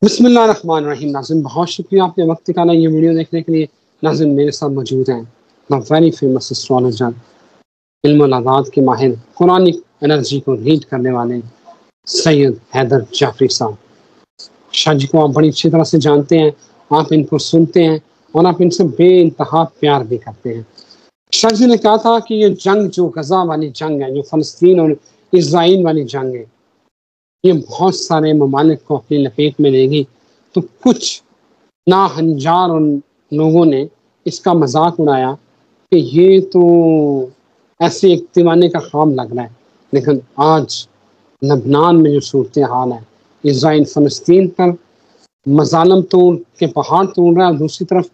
بسم اللہ الرحمن الرحیم۔ ناظرین بہت شکریہ آپ نے وقت نکالا یہ ویڈیو دیکھنے کے لیے۔ ناظرین میرے ساتھ موجود ہیں ویری فیمس اسٹرالوجر، علم العداد کے ماہر، قرآنک انرجی کو ریڈ کرنے والے سید حیدر جعفری صاحب۔ شاہ جی کو آپ بڑی اچھی طرح سے جانتے ہیں، آپ ان کو سنتے ہیں اور آپ ان سے بے انتہا پیار بھی کرتے ہیں۔ شاہ جی نے کہا تھا کہ یہ جنگ جو غزہ والی جنگ ہے، جو فلسطین اور اسرائیل والی جنگ ہے، یہ بہت سارے ممالک کو اپنی لپیٹ میں لے گی، تو کچھ ناہنجار ان لوگوں نے اس کا مذاق اڑایا کہ یہ تو ایسے ایک دیوانے کا خواب لگ رہا ہے۔ لیکن آج لبنان میں جو صورتحال ہے، اسرائیل فلسطین پر مظالم توڑ کے پہاڑ توڑ رہا ہے، اور دوسری طرف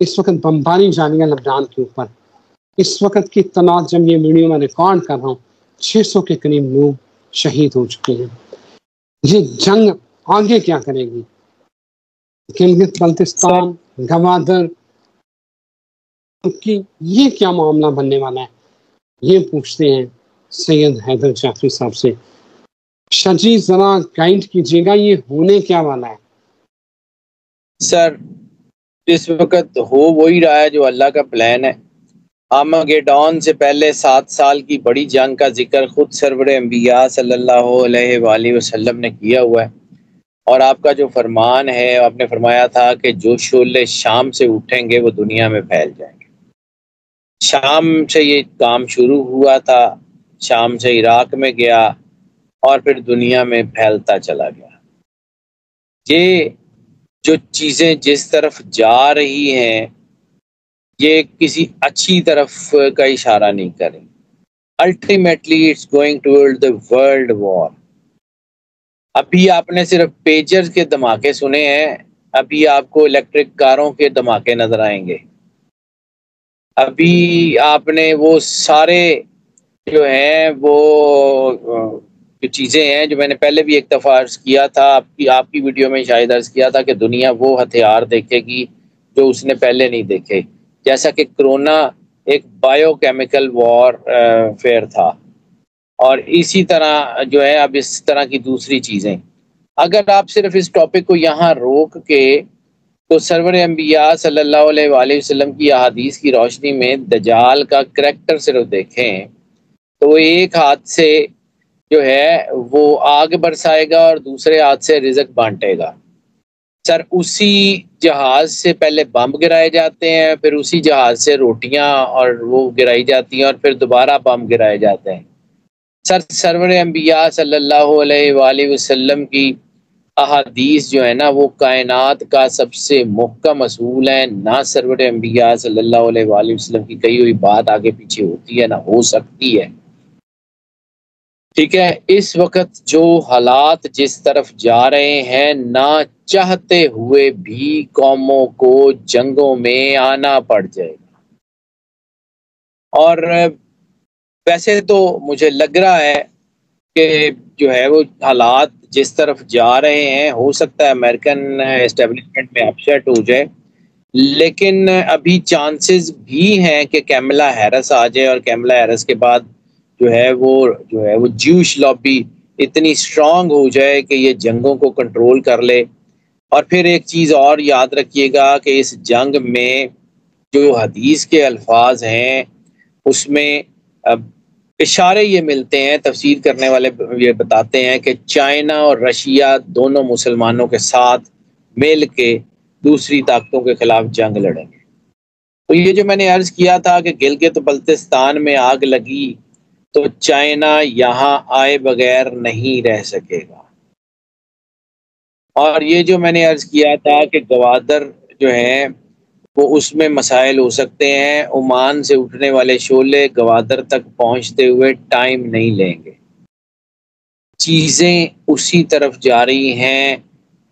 اس وقت بمباری جاری ہے لبنان کے اوپر۔ اس وقت کی اطلاعات جب یہ ویڈیو میں ریکارڈ کر رہا ہوں، 600 کے قریب لوگ شہید ہو چکے ہیں۔ یہ جنگ آگے کیا کرے گی؟ گلگت سر بلتستان، گوادر کی یہ کیا معاملہ بننے والا ہے، یہ پوچھتے ہیں سید حیدر جعفری صاحب سے۔ شاہ جی ذرا گائیڈ کیجیے گا، یہ ہونے کیا والا ہے؟ سر اس وقت ہو وہی رہا ہے جو اللہ کا پلان ہے۔ آرمگیڈون سے پہلے 7 سال کی بڑی جنگ کا ذکر خود سرور انبیاء صلی اللہ علیہ وآلہ وسلم نے کیا ہوا ہے، اور آپ کا جو فرمان ہے، آپ نے فرمایا تھا کہ جو شعلے شام سے اٹھیں گے وہ دنیا میں پھیل جائیں گے۔ شام سے یہ کام شروع ہوا تھا، شام سے عراق میں گیا اور پھر دنیا میں پھیلتا چلا گیا۔ یہ جو چیزیں جس طرف جا رہی ہیں یہ کسی اچھی طرف کا اشارہ نہیں کریں۔ Ultimately it's going toward the world war۔ ابھی آپ نے صرف پیجرز کے دھماکے سنے ہیں، ابھی آپ کو الیکٹرک کاروں کے دھماکے نظر آئیں گے۔ ابھی آپ نے وہ سارے جو ہیں وہ جو چیزیں ہیں جو میں نے پہلے بھی ایک دفعہ عرض کیا تھا، آپ کی ویڈیو میں شاید عرض کیا تھا کہ دنیا وہ ہتھیار دیکھے گی جو اس نے پہلے نہیں دیکھے، جیسا کہ کرونا ایک بایو کیمیکل وار فیئر تھا، اور اسی طرح جو ہے اب اس طرح کی دوسری چیزیں۔ اگر آپ صرف اس ٹاپک کو یہاں روک کے تو سرور انبیاء صلی اللہ علیہ وآلہ وسلم کی احادیث کی روشنی میں دجال کا کریکٹر صرف دیکھیں تو وہ ایک ہاتھ سے جو ہے وہ آگ برسائے گا اور دوسرے ہاتھ سے رزق بانٹے گا۔ سر اسی جہاز سے پہلے بم گرائے جاتے ہیں، پھر اسی جہاز سے روٹیاں اور وہ گرائی جاتی ہیں، اور پھر دوبارہ بم گرائے جاتے ہیں۔ سر سرور انبیاء صلی اللہ علیہ وآلہ وسلم کی احادیث جو ہے نا وہ کائنات کا سب سے محکم اصول ہے۔ نہ سرور انبیاء صلی اللہ علیہ وآلہ وسلم کی کہی ہوئی بات آگے پیچھے ہوتی ہے، نہ ہو سکتی ہے، ٹھیک ہے۔ اس وقت جو حالات جس طرف جا رہے ہیں، نہ چاہتے ہوئے بھی قوموں کو جنگوں میں آنا پڑ جائے گا، اور ویسے تو مجھے لگ رہا ہے کہ جو ہے وہ حالات جس طرف جا رہے ہیں، ہو سکتا ہے امریکن اسٹیبلشمنٹ میں اپسیٹ ہو جائے، لیکن ابھی چانسز بھی ہیں کہ کیملا ہیرس آ جائے، اور کیملا ہیرس کے بعد جو ہے وہ جیوش لابی اتنی اسٹرانگ ہو جائے کہ یہ جنگوں کو کنٹرول کر لے۔ اور پھر ایک چیز اور یاد رکھیے گا کہ اس جنگ میں جو حدیث کے الفاظ ہیں اس میں اشارے یہ ملتے ہیں، تفسیر کرنے والے یہ بتاتے ہیں کہ چائنا اور رشیا دونوں مسلمانوں کے ساتھ مل کے دوسری طاقتوں کے خلاف جنگ لڑیں گے۔ تو یہ جو میں نے عرض کیا تھا کہ گلگت بلتستان میں آگ لگی تو چائنا یہاں آئے بغیر نہیں رہ سکے گا، اور یہ جو میں نے عرض کیا تھا کہ گوادر جو ہیں وہ اس میں مسائل ہو سکتے ہیں، عمان سے اٹھنے والے شعلے گوادر تک پہنچتے ہوئے ٹائم نہیں لیں گے، چیزیں اسی طرف جا رہی ہیں۔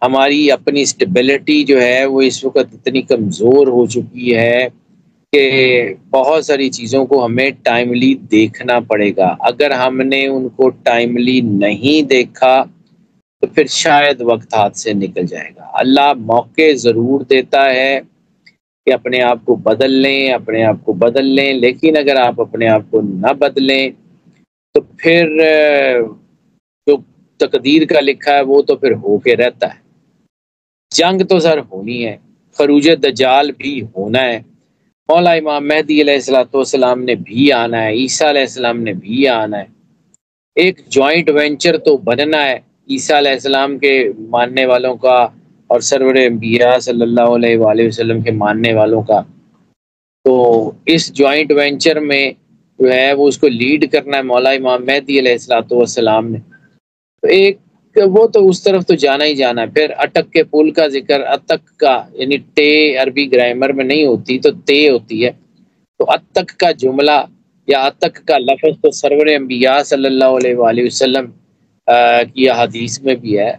ہماری اپنی اسٹیبلٹی جو ہے وہ اس وقت اتنی کمزور ہو چکی ہے کہ بہت ساری چیزوں کو ہمیں ٹائملی دیکھنا پڑے گا۔ اگر ہم نے ان کو ٹائملی نہیں دیکھا تو پھر شاید وقت ہاتھ سے نکل جائے گا۔ اللہ موقع ضرور دیتا ہے کہ اپنے آپ کو بدل لیں، لیکن اگر آپ اپنے آپ کو نہ بدلیں تو پھر جو تقدیر کا لکھا ہے وہ تو پھر ہو کے رہتا ہے۔ جنگ تو سر ہونی ہے، خروج دجال بھی ہونا ہے، مولا امام مہدی علیہ السلام نے بھی آنا ہے، عیسیٰ علیہ السلام نے بھی آنا ہے، ایک جوائنٹ وینچر تو بننا ہے عیسیٰ علیہ السلام کے ماننے والوں کا اور سرور انبیاء صلی اللہ علیہ وآلہ وسلم کے ماننے والوں کا۔ تو اس جوائنٹ وینچر میں جو ہے وہ اس کو لیڈ کرنا ہے مولا امام مہدی علیہ السلام نے۔ تو ایک وہ تو اس طرف تو جانا ہی جانا ہے۔ پھر اٹک کے پل کا ذکر، اتک کا یعنی ٹے عربی گرامر میں نہیں ہوتی تو تے ہوتی ہے، تو اتک کا جملہ یا اتک کا لفظ تو سرور انبیاء صلی اللہ علیہ وآلہ وسلم کی حدیث میں بھی ہے۔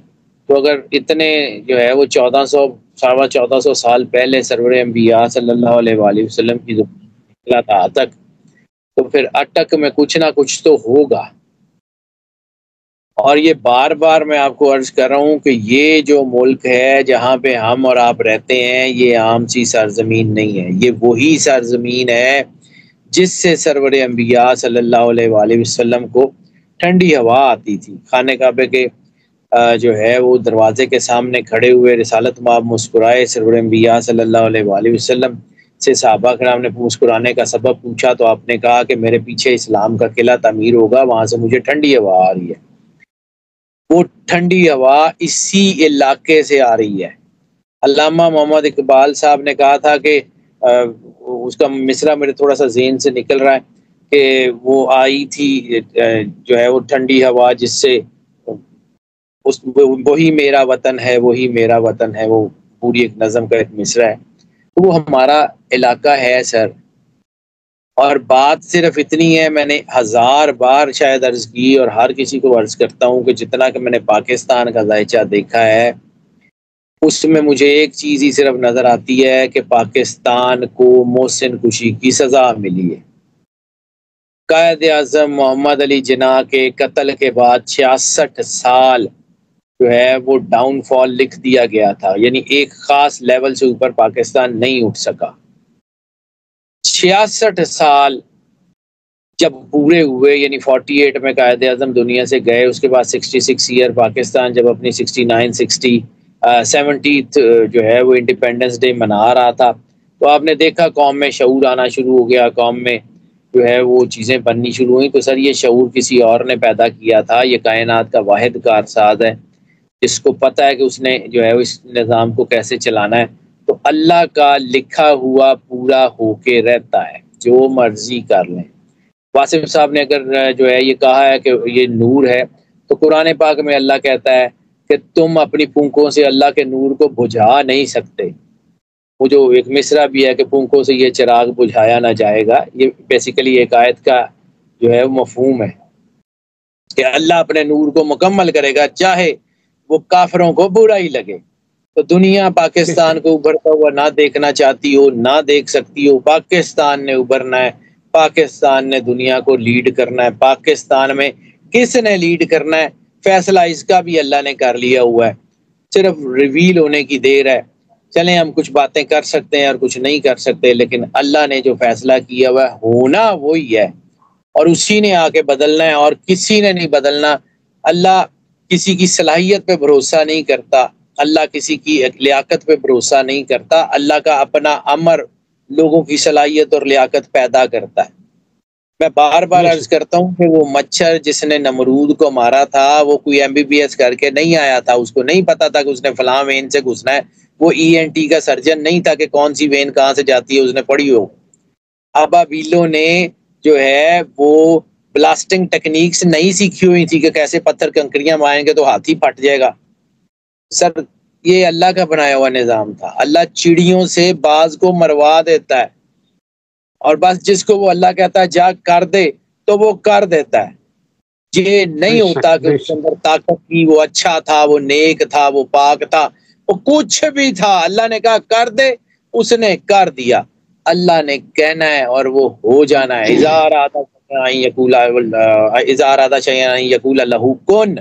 تو اگر اتنے جو ہے وہ 1400 سال پہلے سرور انبیاء صلی اللہ علیہ وآلہ وسلم کی جو نکلا تھا اتک، تو پھر اٹک میں کچھ نہ کچھ تو ہوگا۔ اور یہ بار بار میں آپ کو عرض کر رہا ہوں کہ یہ جو ملک ہے جہاں پہ ہم اور آپ رہتے ہیں، یہ عام سی سرزمین نہیں ہے، یہ وہی سرزمین ہے جس سے سرور انبیاء صلی اللہ علیہ وآلہ وسلم کو ٹھنڈی ہوا آتی تھی۔ خانہ کعبے کے جو ہے وہ دروازے کے سامنے کھڑے ہوئے رسالت مآب مسکرائے، سرور انبیاء صلی اللہ علیہ وآلہ وسلم سے صحابہ کرام نے مسکرانے کا سبب پوچھا تو آپ نے کہا کہ میرے پیچھے اسلام کا قلعہ تعمیر ہوگا، وہاں سے مجھے ٹھنڈی ہوا آ رہی ہے۔ وہ ٹھنڈی ہوا اسی علاقے سے آ رہی ہے۔ علامہ محمد اقبال صاحب نے کہا تھا کہ اس کا مصرع میرے تھوڑا سا ذہن سے نکل رہا ہے کہ وہ آئی تھی جو ہے وہ ٹھنڈی ہوا جس سے وہی میرا وطن ہے، وہی میرا وطن ہے، وہ پوری ایک نظم کا ایک مصرع ہے۔ تو وہ ہمارا علاقہ ہے سر۔ اور بات صرف اتنی ہے، میں نے 1000 بار شاید عرض کی اور ہر کسی کو عرض کرتا ہوں کہ جتنا کہ میں نے پاکستان کا ذائچہ دیکھا ہے اس میں مجھے ایک چیز ہی صرف نظر آتی ہے کہ پاکستان کو محسن کشی کی سزا ملی ہے۔ قائد اعظم محمد علی جناح کے قتل کے بعد 66 سال جو ہے وہ ڈاؤن فال لکھ دیا گیا تھا، یعنی ایک خاص لیول سے اوپر پاکستان نہیں اٹھ سکا۔ 66 سال جب پورے ہوئے، یعنی 48 میں قائد اعظم دنیا سے گئے، اس کے بعد 66 ایئر پاکستان جب اپنی 70th جو ہے وہ انڈیپینڈنس ڈے منا رہا تھا، تو آپ نے دیکھا قوم میں شعور آنا شروع ہو گیا، قوم میں جو ہے وہ چیزیں بننی شروع ہوئیں۔ تو سر یہ شعور کسی اور نے پیدا کیا تھا، یہ کائنات کا واحد کارساز ہے جس کو پتہ ہے کہ اس نے جو ہے اس نظام کو کیسے چلانا ہے۔ تو اللہ کا لکھا ہوا پورا ہو کے رہتا ہے، جو مرضی کر لیں۔ واسف صاحب نے اگر جو ہے یہ کہا ہے کہ یہ نور ہے، تو قرآن پاک میں اللہ کہتا ہے کہ تم اپنی پونکوں سے اللہ کے نور کو بجھا نہیں سکتے۔ وہ جو ایک مصرع بھی ہے کہ پونکوں سے یہ چراغ بجھایا نہ جائے گا، یہ بیسیکلی ایک آیت کا جو ہے مفہوم ہے کہ اللہ اپنے نور کو مکمل کرے گا چاہے وہ کافروں کو برا ہی لگے۔ تو دنیا پاکستان کو ابھرتا ہوا نہ دیکھنا چاہتی ہو، نہ دیکھ سکتی ہو، پاکستان نے ابھرنا ہے، پاکستان نے دنیا کو لیڈ کرنا ہے۔ پاکستان میں کس نے لیڈ کرنا ہے فیصلہ اس کا بھی اللہ نے کر لیا ہوا ہے، صرف ریویل ہونے کی دیر ہے۔ چلیں ہم کچھ باتیں کر سکتے ہیں اور کچھ نہیں کر سکتے، لیکن اللہ نے جو فیصلہ کیا ہوا ہے ہونا وہی ہے، اور اسی نے آ کے بدلنا ہے، اور کسی نے نہیں بدلنا۔ اللہ کسی کی صلاحیت پہ بھروسہ نہیں کرتا، اللہ کسی کی لیاقت پہ بھروسہ نہیں کرتا، اللہ کا اپنا امر لوگوں کی صلاحیت اور لیاقت پیدا کرتا ہے۔ میں بار بار عرض کرتا ہوں کہ وہ مچھر جس نے نمرود کو مارا تھا وہ کوئی MBBS کر کے نہیں آیا تھا، اس کو نہیں پتا تھا کہ اس نے فلاں وین سے گھسنا ہے، وہ ENT کا سرجن نہیں تھا کہ کون سی وین کہاں سے جاتی ہے اس نے پڑھی ہو۔ ابابیلوں نے جو ہے وہ بلاسٹنگ ٹیکنیکس نہیں سیکھی ہوئی تھی کہ کیسے پتھر کنکریاں ماریں گے تو ہاتھی پھٹ جائے گا۔ سر یہ اللہ کا بنایا ہوا نظام تھا۔ اللہ چڑیوں سے باز کو مروا دیتا ہے، اور بس جس کو وہ اللہ کہتا ہے جا کر دے تو وہ کر دیتا ہے۔ یہ نہیں ہوتا کہ اس کے اندر طاقت کی، وہ اچھا تھا، وہ نیک تھا، وہ پاک تھا، وہ کچھ بھی تھا، اللہ نے کہا کر دے، اس نے کر دیا۔ اللہ نے کہنا ہے اور وہ ہو جانا ہے۔ اذا اراد شیئا ان یقول لہ کن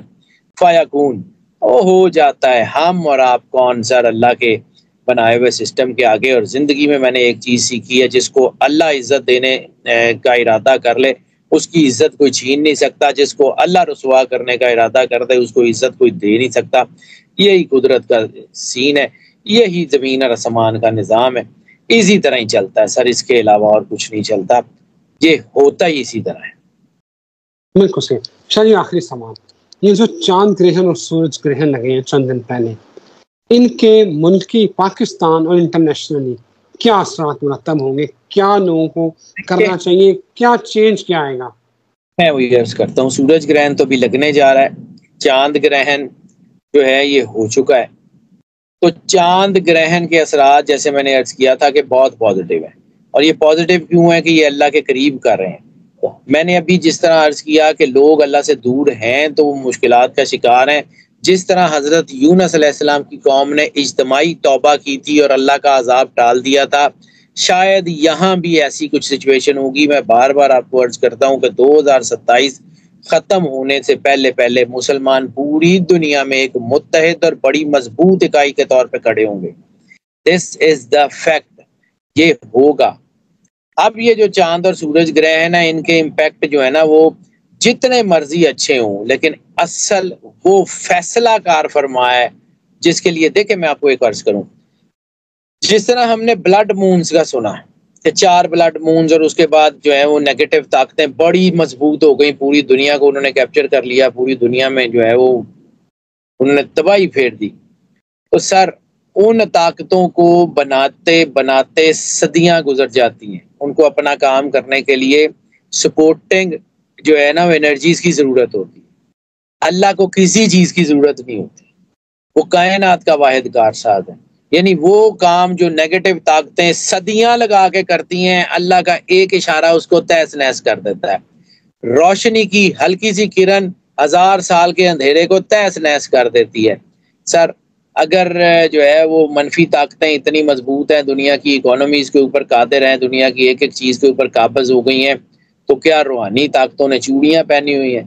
فیکون، وہ ہو جاتا ہے۔ ہم اور آپ کون سر اللہ کے بنائے ہوئے سسٹم کے آگے۔ اور زندگی میں نے ایک چیز سیکھی ہے، جس کو اللہ عزت دینے کا ارادہ کر لے اس کی عزت کوئی چھین نہیں سکتا. جس کو اللہ رسوا کرنے کا ارادہ کر دے اس کو عزت کوئی دے نہیں سکتا. یہی قدرت کا سین ہے, یہی زمین اور آسمان کا نظام ہے. اسی طرح ہی چلتا ہے سر, اس کے علاوہ اور کچھ نہیں چلتا. یہ ہوتا ہی اسی طرح ہے. بالکل صحیح. شاہ آخری سوال, یہ جو چاند گرہن اور سورج گرہن لگے ہیں چند دن پہلے, ان کے ملکی پاکستان اور انٹرنیشنلی کیا اثرات مرتب ہوں گے؟ کیا لوگوں کو کرنا چاہیے؟ کیا چینج کیا آئے گا؟ میں وہی عرض کرتا ہوں, سورج گرہن تو بھی لگنے جا رہا ہے, چاند گرہن جو ہے یہ ہو چکا ہے. تو چاند گرہن کے اثرات جیسے میں نے عرض کیا تھا کہ بہت پازیٹیو ہیں, اور یہ پازیٹیو کیوں ہے کہ یہ اللہ کے قریب کر رہے ہیں. میں نے ابھی جس طرح عرض کیا کہ لوگ اللہ سے دور ہیں تو وہ مشکلات کا شکار ہیں. جس طرح حضرت یونس علیہ السلام کی قوم نے اجتماعی توبہ کی تھی اور اللہ کا عذاب ٹال دیا تھا, شاید یہاں بھی ایسی کچھ سچویشن ہوگی. میں بار بار آپ کو عرض کرتا ہوں کہ 2027 ختم ہونے سے پہلے پہلے مسلمان پوری دنیا میں ایک متحد اور بڑی مضبوط اکائی کے طور پہ کھڑے ہوں گے. دس از دا فیکٹ, یہ ہوگا. اب یہ جو چاند اور سورج گرہن ہیں ان کے امپیکٹ جو ہے نا وہ جتنے مرضی اچھے ہوں, لیکن اصل وہ فیصلہ کار فرما ہے جس کے لیے دیکھیں میں آپ کو ایک عرض کروں. جس طرح ہم نے بلڈ مونز کا سنا کہ 4 بلڈ مونز اور اس کے بعد جو ہے وہ نیگیٹو طاقتیں بڑی مضبوط ہو گئی, پوری دنیا کو انہوں نے کیپچر کر لیا, پوری دنیا میں جو ہے وہ انہوں نے تباہی پھیر دی. تو سر ان طاقتوں کو بناتے بناتے صدیاں گزر جاتی ہیں. ان کو اپنا کام کرنے کے لیے سپورٹنگ جو ہے نا وہ انرجیز کی ضرورت ہوتی ہے. اللہ کو کسی چیز کی ضرورت نہیں ہوتی, وہ کائنات کا واحد کارساز ہے. یعنی وہ کام جو نیگیٹو طاقتیں صدیاں لگا کے کرتی ہیں, اللہ کا ایک اشارہ اس کو تہس نہس کر دیتا ہے. روشنی کی ہلکی سی کرن 1000 سال کے اندھیرے کو تہس نہس کر دیتی ہے. سر اگر جو ہے وہ منفی طاقتیں اتنی مضبوط ہیں, دنیا کی اکانومیز کے اوپر قادر ہیں, دنیا کی ایک ایک چیز کے اوپر قابض ہو گئی ہیں, تو کیا روحانی طاقتوں نے چوڑیاں پہنی ہوئی ہیں؟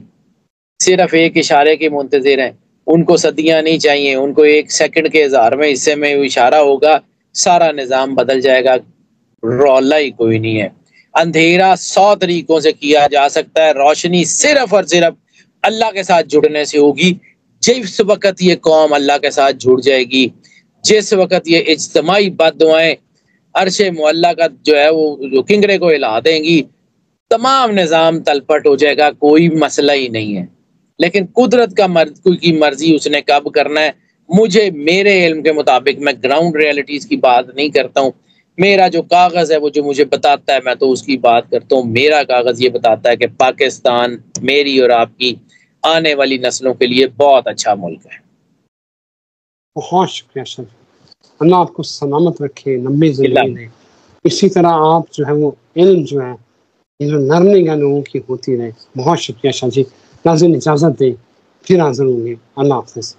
صرف ایک اشارے کے منتظر ہیں. ان کو صدیاں نہیں چاہیے, ان کو 1 سیکنڈ کے 1000ویں حصے میں اشارہ ہوگا, سارا نظام بدل جائے گا. رولا ہی کوئی نہیں ہے. اندھیرا 100 طریقوں سے کیا جا سکتا ہے, روشنی صرف اور صرف اللہ کے ساتھ جڑنے سے ہوگی. جس وقت یہ قوم اللہ کے ساتھ جڑ جائے گی, جس وقت یہ اجتماعی بد دعائیں عرش معلیٰ کا جو ہے وہ جو کنگرے کو ہلا دیں گی, تمام نظام تلپٹ ہو جائے گا, کوئی مسئلہ ہی نہیں ہے. لیکن قدرت کا کی مرضی اس نے کب کرنا ہے, مجھے میرے علم کے مطابق, میں گراؤنڈ ریئلٹیز کی بات نہیں کرتا ہوں, میرا جو کاغذ ہے وہ جو مجھے بتاتا ہے میں تو اس کی بات کرتا ہوں. میرا کاغذ یہ بتاتا ہے کہ پاکستان میری اور آپ کی آنے والی نسلوں کے لیے بہت اچھا ملک ہے. بہت شکریہ سر, اللہ آپ کو سلامت رکھے, لمبی زندگی دے. اسی طرح آپ جو ہے وہ علم جو ہے یہ جو لرننگ ہے لوگوں کی ہوتی رہے. بہت شکریہ شاہ جی. ناظرین اجازت دیں, پھر حاضر ہوں گے. اللہ حافظ.